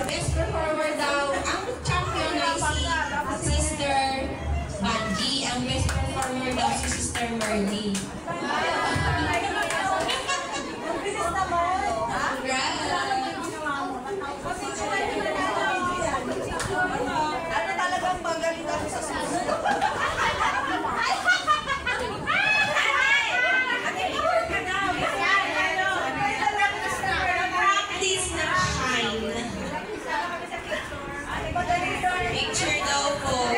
Best performer daw, ang champion ay si Sister Banji. Ang best performer daw si Sister Marley. Ano talagang magaling ako sa susunod? Picture daw po.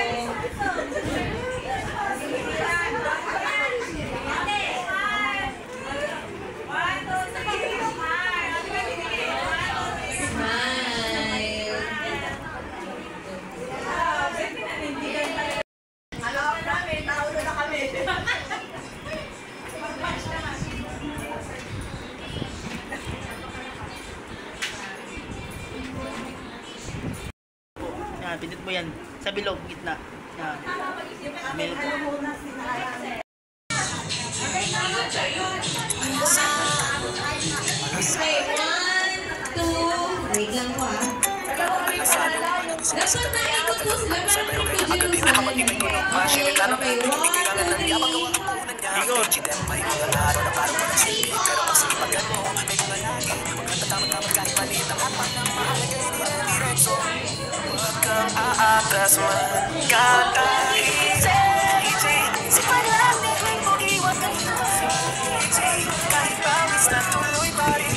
Pindot mo yan sa bilog, gitna. Yan. Okay, 1, 2. Wait lang po ah. Dapat naikot po sila para mag-produce. Okay, 1, 2. Atas magkakaisi si panalangin mo iwan ka nito kahit pawis na tuloy pa rin.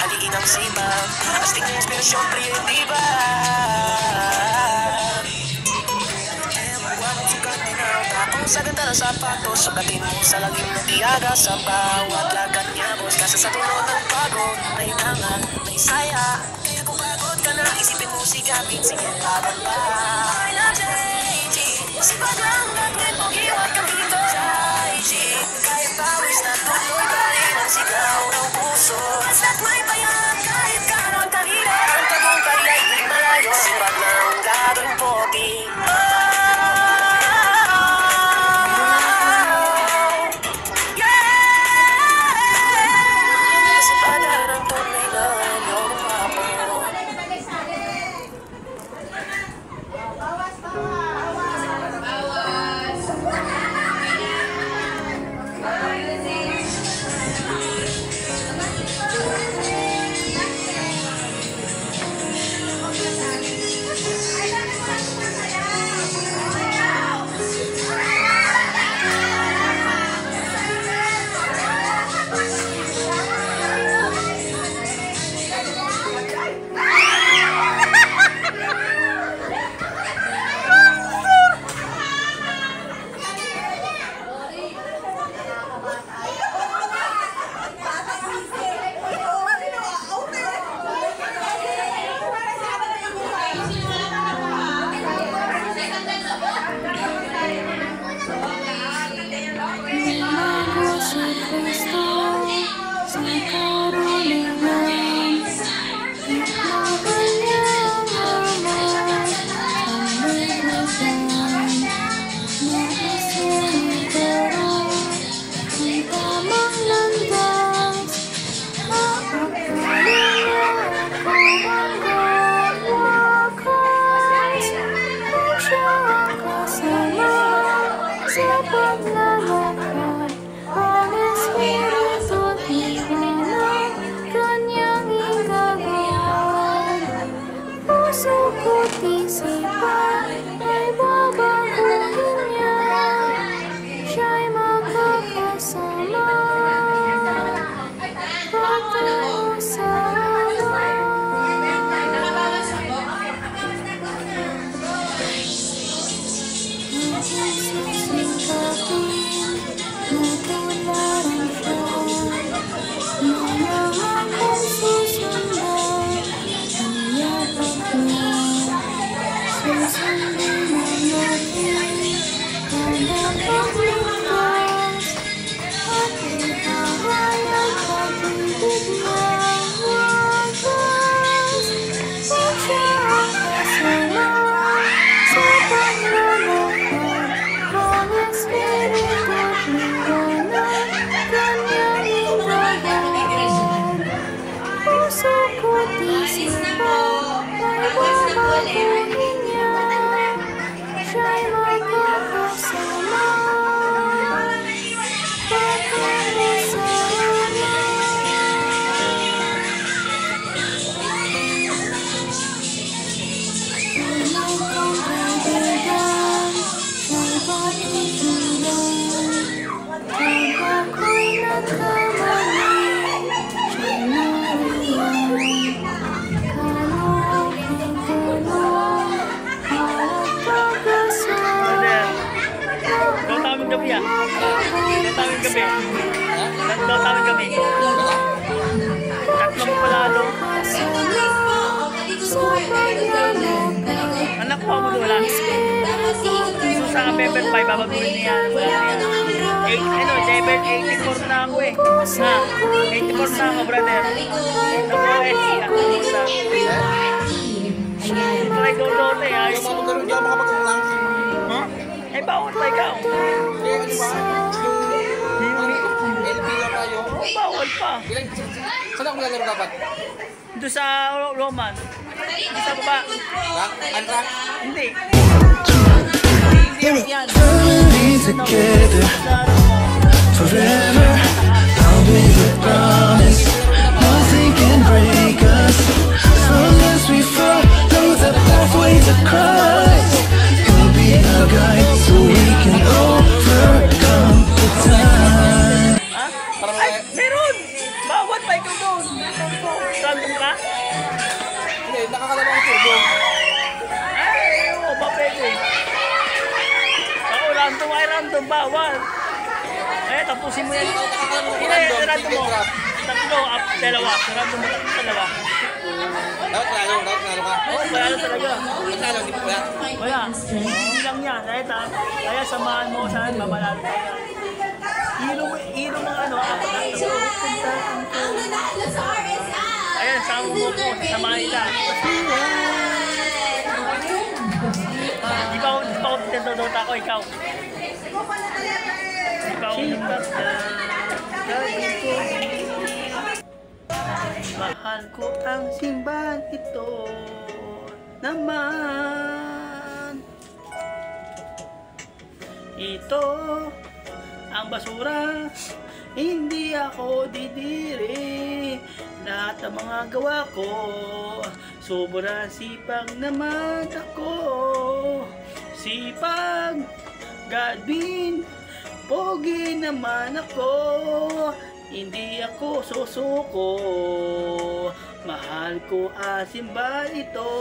Haliin ang sipag, astig na inspirasyon, priyo, diba? ng sapatos, sukatin mo sa lagim ng tiyaga. Sa bawat lakad niya, boss, nasa sa dulo ng pagod. May tangan, may saya. Kung pagod ka na, isipin mo si Gabit, sige laban pa. I love JG, sipag lang gagawin mo, giwag kang dito JG. Kahit pawis na tuloy pa rin ang sigaw ng puso. Basta't may bayan, kahit karoon kanila. Ang tagong kariya'y di malayo, sipag lang gagawin pogi. Tatlong palalo. Anak ko mo wala. So sa Pepper 5, babaguhin niya. Level 84 na ako eh. Ha? 84 na ako, brother. Try go lote, ayos. Magkaroon di ako makapag-ulang. Ha? Eh, bawal pa ikaw. LB lang tayo. Bawal pa. Saan ako maglalaro dapat? Doon sa Roman. Doon sa baba. Unrank? Hindi. Be together forever. I'll be the promise. Nothing can break us as long as we follow the pathway to Christ. He'll be our guide so we can overcome the time. Ay, meron! Bawal pa ikaw doon. Random ka? Hindi, nakakalaro ko turbo. Ay, oo, ba pwede. Ako, random ay random. Walang bawal. Eh, tapusin mo yan. Hindi, sarado mo. Tatlo, dalawa. Sarado mo, dalawa. Dapat panalo ka. Oo, panalo talaga. Panalo, hindi pa wala. Wala. Hindi lang yan. Kaya samahan mo saan, mamalalo ka yan. Hiro mga ano. Ang nanalo sa RSI! Ayan, sama mo ko. Samahan nila. Di ba ako tinutota ko, ikaw? Ikaw. Mahal ko ang simbahan ito naman. Ito ang basura, hindi ako didiri. Lahat ng mga gawa ko, sobrang sipag naman ako. Sipag, Godwin, pogi naman ako. Hindi ako susuko, mahal ko ang simbahan ito.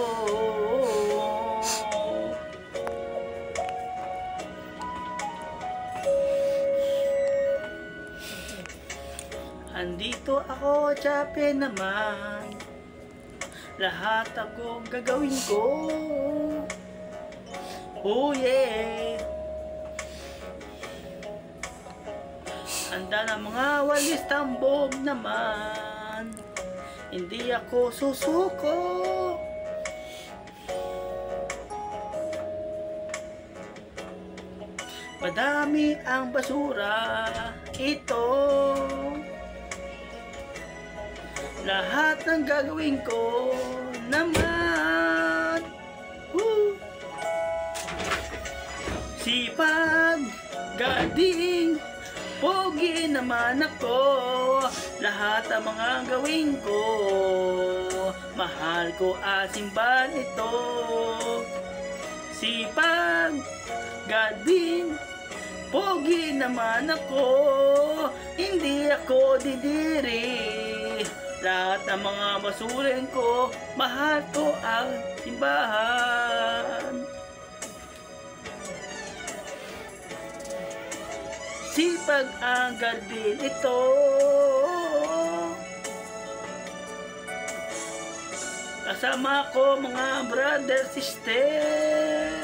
Andito ako, tsape naman. Lahat ako gagawin ko. Oh yeah. Handa na mga walis tambog naman. Hindi ako susuko. Madami ang basura ito. Lahat ng gagawin ko naman. Woo! Sipag, gading, pogi naman ako. Lahat ng mga gawin ko, mahal ko ang simbahan ito. Sipag, gading, pogi naman ako. Hindi ako didiri. Lahat ng mga basurin ko, mahal ko ang simbahan. Sipag ang gardin ito. Kasama ko mga brother, sister.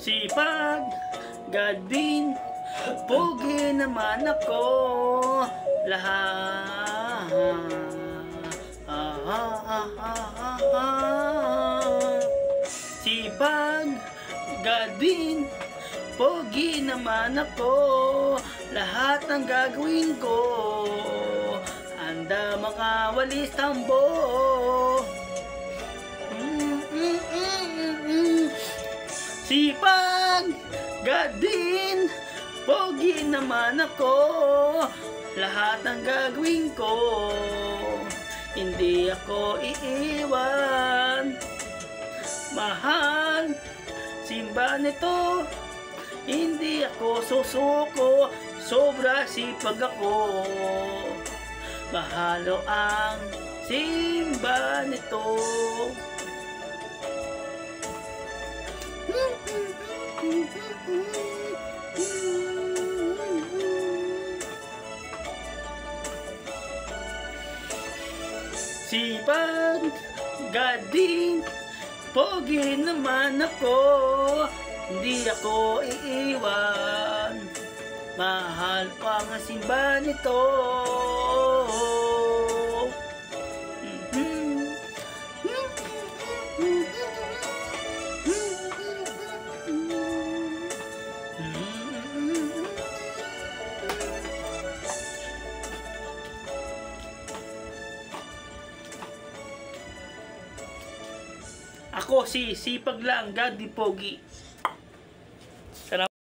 Sipag, Godwin, pogi naman ako. Lahat. Sipag, Godwin, pogi naman ako. Lahat ng gagawin ko, handa mga walis tambo. Sipag, Godwin, pogi naman ako. Lahat ng gagawin ko, hindi ako iiwan. Mahal, simbahan ito, hindi ako susuko. Sobra sipag ako. Mahalo ang simbahan ito. Sipag, gading, pogi naman ako. Hindi ako iiwan. Mahal pa ang simbahan ito. Ako si Sipag lang, Godwin Pogi.